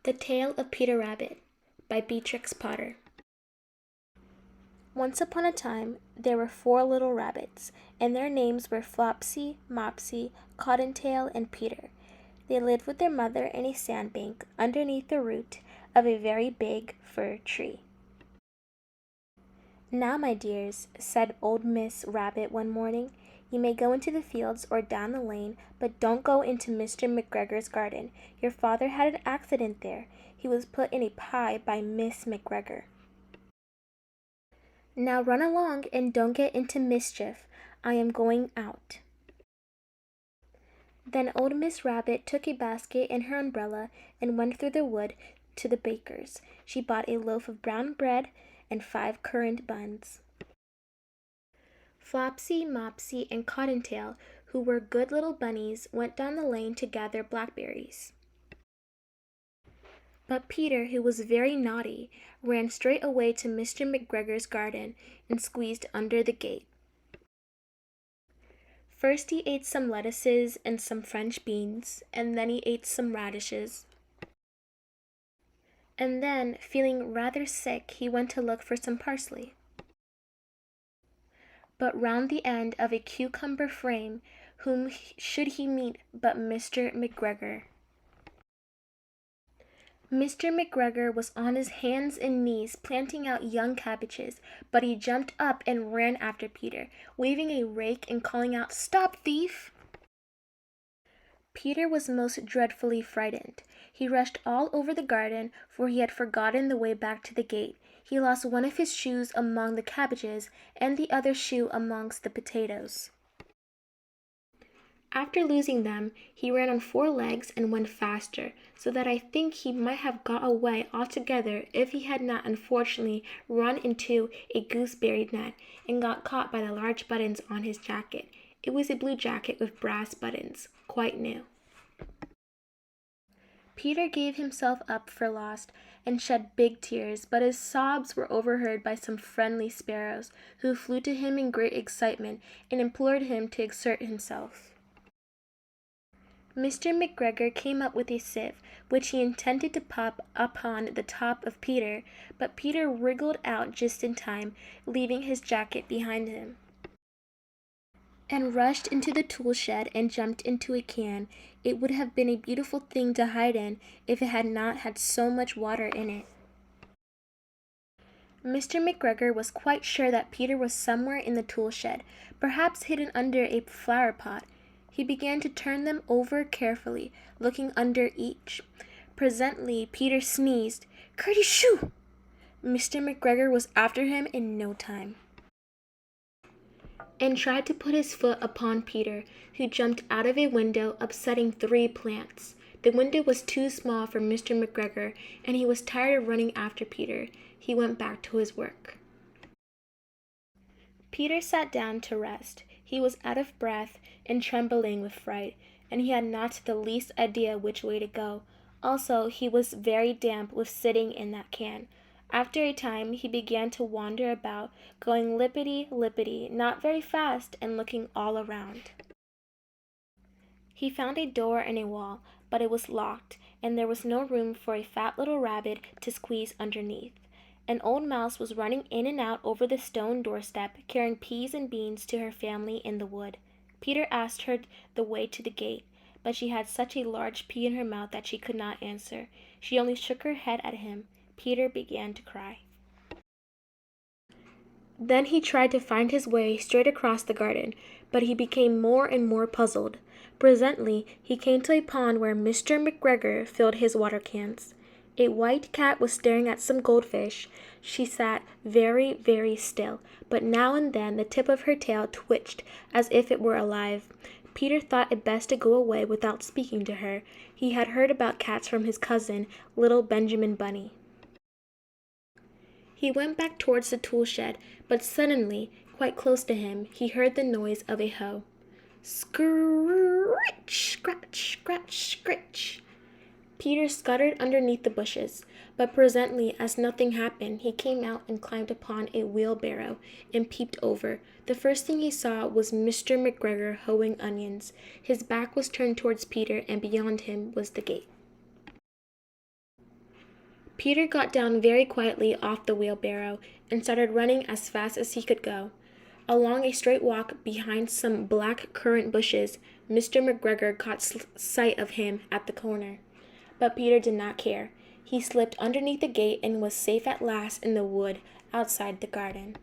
The Tale of Peter Rabbit by Beatrix Potter. Once upon a time, there were 4 little rabbits, and their names were Flopsy, Mopsy, Cottontail, and Peter. They lived with their mother in a sandbank underneath the root of a very big fir tree. "Now, my dears," said old Miss Rabbit one morning, "you may go into the fields or down the lane, but don't go into Mr. McGregor's garden. Your father had an accident there. He was put in a pie by Miss McGregor. Now run along and don't get into mischief. I am going out." Then old Miss Rabbit took a basket and her umbrella and went through the wood to the baker's. She bought a loaf of brown bread and 5 currant buns. Flopsy, Mopsy, and Cottontail, who were good little bunnies, went down the lane to gather blackberries. But Peter, who was very naughty, ran straight away to Mr. McGregor's garden and squeezed under the gate. First he ate some lettuces and some French beans, and then he ate some radishes. And then, feeling rather sick, he went to look for some parsley. But round the end of a cucumber frame, whom should he meet but Mr. McGregor? Mr. McGregor was on his hands and knees planting out young cabbages, but he jumped up and ran after Peter, waving a rake and calling out, "Stop, thief!" Peter was most dreadfully frightened. He rushed all over the garden, for he had forgotten the way back to the gate. He lost one of his shoes among the cabbages, and the other shoe amongst the potatoes. After losing them, he ran on 4 legs and went faster, so that I think he might have got away altogether if he had not unfortunately run into a gooseberry net and got caught by the large buttons on his jacket. It was a blue jacket with brass buttons, quite new. Peter gave himself up for lost and shed big tears, but his sobs were overheard by some friendly sparrows, who flew to him in great excitement and implored him to exert himself. Mr. McGregor came up with a sieve, which he intended to pop upon the top of Peter, but Peter wriggled out just in time, leaving his jacket behind him, and rushed into the tool shed and jumped into a can. It would have been a beautiful thing to hide in if it had not had so much water in it. Mr. McGregor was quite sure that Peter was somewhere in the tool shed, perhaps hidden under a flower pot. He began to turn them over carefully, looking under each. Presently Peter sneezed. "Curdy-shoo!" Mr. McGregor was after him in no time, and tried to put his foot upon Peter, who jumped out of a window, upsetting 3 plants. The window was too small for Mr. McGregor, and he was tired of running after Peter. He went back to his work. Peter sat down to rest. He was out of breath and trembling with fright, and he had not the least idea which way to go. Also, he was very damp with sitting in that can. After a time, he began to wander about, going lippity-lippity, not very fast, and looking all around. He found a door in a wall, but it was locked, and there was no room for a fat little rabbit to squeeze underneath. An old mouse was running in and out over the stone doorstep, carrying peas and beans to her family in the wood. Peter asked her the way to the gate, but she had such a large pea in her mouth that she could not answer. She only shook her head at him. Peter began to cry. Then he tried to find his way straight across the garden, but he became more and more puzzled. Presently he came to a pond where Mr. McGregor filled his water cans. A white cat was staring at some goldfish. She sat very, very still, but now and then the tip of her tail twitched as if it were alive. Peter thought it best to go away without speaking to her. He had heard about cats from his cousin, little Benjamin Bunny. He went back towards the tool shed, but suddenly, quite close to him, he heard the noise of a hoe. Scritch, scratch, scratch, scritch. Peter scuttered underneath the bushes, but presently, as nothing happened, he came out and climbed upon a wheelbarrow and peeped over. The first thing he saw was Mr. McGregor hoeing onions. His back was turned towards Peter, and beyond him was the gate. Peter got down very quietly off the wheelbarrow and started running as fast as he could go. Along a straight walk behind some black currant bushes, Mr. McGregor caught sight of him at the corner. But Peter did not care. He slipped underneath the gate and was safe at last in the wood outside the garden.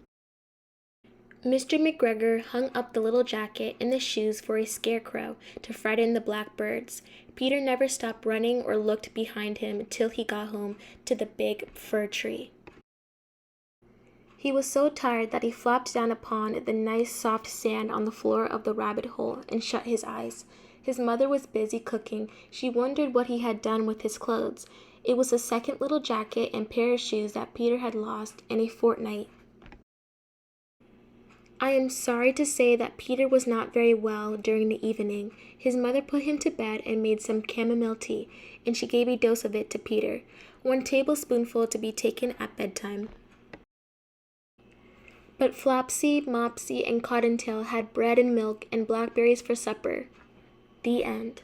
Mr. McGregor hung up the little jacket and the shoes for a scarecrow to frighten the blackbirds. Peter never stopped running or looked behind him till he got home to the big fir tree. He was so tired that he flopped down upon the nice soft sand on the floor of the rabbit hole and shut his eyes. His mother was busy cooking. She wondered what he had done with his clothes. It was the second little jacket and pair of shoes that Peter had lost in a fortnight. I am sorry to say that Peter was not very well during the evening. His mother put him to bed and made some chamomile tea, and she gave a dose of it to Peter, 1 tablespoonful to be taken at bedtime. But Flopsy, Mopsy, and Cottontail had bread and milk and blackberries for supper. The end.